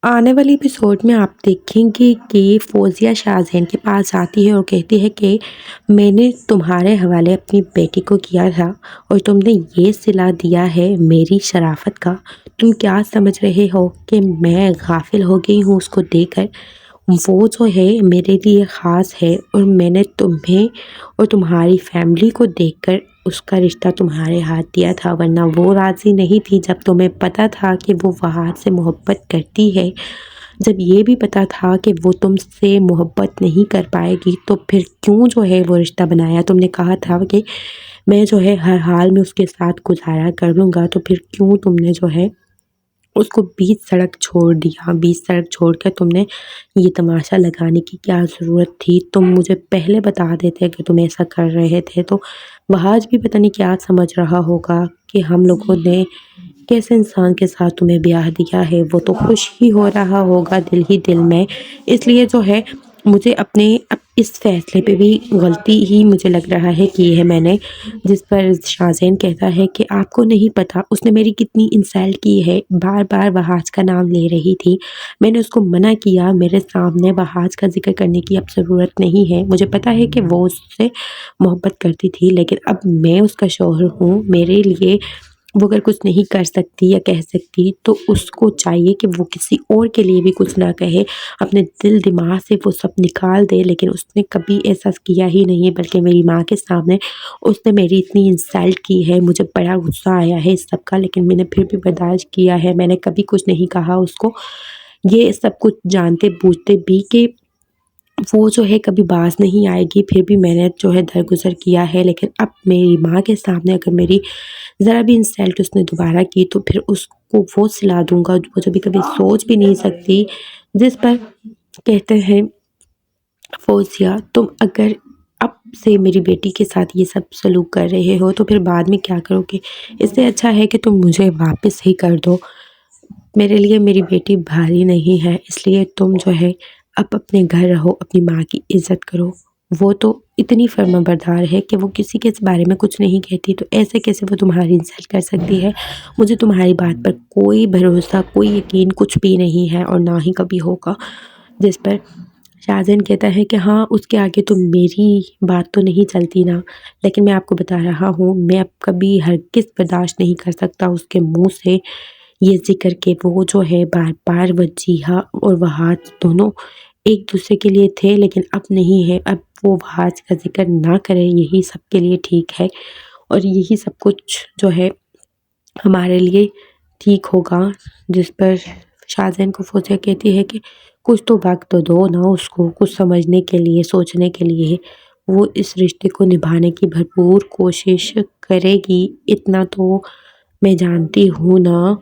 آنے والی ایپیسوڈ میں آپ دیکھیں گے کہ فوزیہ شاہزین کے پاس آتی ہے اور کہتی ہے کہ میں نے تمہارے حوالے اپنی بیٹی کو کیا تھا اور تم نے یہ صلہ دیا ہے میری شرافت کا۔ تم کیا سمجھ رہے ہو کہ میں غافل ہو گئی ہوں اس کو دے کر؟ وہ جو ہے میرے لیے خاص ہے اور میں نے تمہیں اور تمہاری فیملی کو دیکھ کر اس کا رشتہ تمہارے ہاتھ دیا تھا، ورنہ وہ راضی نہیں تھی جب تمہیں پتہ تھا کہ وہ فہد سے محبت کرتی ہے۔ جب یہ بھی پتہ تھا کہ وہ تم سے محبت نہیں کر پائے گی تو پھر کیوں جو ہے وہ رشتہ بنایا؟ تم نے کہا تھا کہ میں جو ہے ہر حال میں اس کے ساتھ گزارا کر لوں گا، تو پھر کیوں تم نے جو ہے اس کو بیچ سڑک چھوڑ دیا؟ بیچ سڑک چھوڑ کر تم نے یہ تماشا لگانے کی کیا ضرورت تھی؟ تم مجھے پہلے بتا دیتے کہ تم ایسا کر رہے تھے تو وہاج بھی پتہ نہیں کیا سمجھ رہا ہوگا کہ ہم لوگوں نے کیسے انسان کے ساتھ تمہیں بیاہ دیا ہے۔ وہ تو خوش ہی ہو رہا ہوگا دل ہی دل میں۔ اس لیے جو ہے مجھے اپنے اس فیصلے پہ بھی غلطی ہی مجھے لگ رہا ہے کی ہے میں نے، جس پر شاہزین کہتا ہے کہ آپ کو نہیں پتہ اس نے میری کتنی انسلٹ کی ہے، بار بار وہاج کا نام لے رہی تھی، میں نے اس کو منع کیا میرے سامنے وہاج کا ذکر کرنے کی اب ضرورت نہیں ہے، مجھے پتہ ہے کہ وہ اس سے محبت کرتی تھی لیکن اب میں اس کا شوہر ہوں، میرے لیے وہ اگر کچھ نہیں کر سکتی یا کہہ سکتی تو اس کو چاہیے کہ وہ کسی اور کے لیے بھی کچھ نہ کہے، اپنے دل دماغ سے وہ سب نکال دے، لیکن اس نے کبھی ایسا کیا ہی نہیں ہے، بلکہ میری ماں کے سامنے اس نے میری اتنی انسلٹ کی ہے، مجھے بڑا غصہ آیا ہے اس سب کا، لیکن میں نے پھر بھی برداشت کیا ہے، میں نے کبھی کچھ نہیں کہا اس کو، یہ سب کچھ جانتے بوجھتے بھی کہ وہ جو ہے کبھی باز نہیں آئے گی، پھر بھی میں نے جو ہے درگزر کیا ہے، لیکن اب میری ماں کے سامنے اگر میری ذرا بھی انسلٹ اس نے دوبارہ کی تو پھر اس کو وہ سلا دوں گا جو کبھی کبھی سوچ بھی نہیں سکتی۔ جس پر کہتے ہیں فوزیہ تم اگر اب سے میری بیٹی کے ساتھ یہ سب سلوک کر رہے ہو تو پھر بعد میں کیا کرو گے؟ اس سے اچھا ہے کہ تم مجھے واپس ہی کر دو، میرے لیے میری بیٹی بھاری نہیں ہے، اس لیے تم جو ہے اب اپنے گھر رہو، اپنی ماں کی عزت کرو، وہ تو اتنی فرما بردار ہے کہ وہ کسی کے بارے میں کچھ نہیں کہتی، تو ایسے کیسے وہ تمہاری انسلٹ کر سکتی ہے؟ مجھے تمہاری بات پر کوئی بھروسہ کوئی یقین کچھ بھی نہیں ہے اور نہ ہی کبھی ہوگا۔ جس پر شاہزین کہتا ہے کہ ہاں اس کے آگے تو میری بات تو نہیں چلتی نا، لیکن میں آپ کو بتا رہا ہوں میں اب کبھی ہرگز برداشت نہیں کر سکتا اس کے منہ سے یہ ذکر کہ وہ جو ہے بار بار وجیہہ اور وہاج دونوں ایک دوسرے کے لیے تھے لیکن اب نہیں ہے، اب وہ وہاج کا ذکر نہ کرے، یہی سب کے لیے ٹھیک ہے اور یہی سب کچھ جو ہے ہمارے لیے ٹھیک ہوگا۔ جس پر شاہزین کو فوزیہ کہتی ہے کہ کچھ تو وقت دو نا اس کو، کچھ سمجھنے کے لیے، سوچنے کے لیے، وہ اس رشتے کو نبھانے کی بھرپور کوشش کرے گی، اتنا تو میں جانتی ہوں نا۔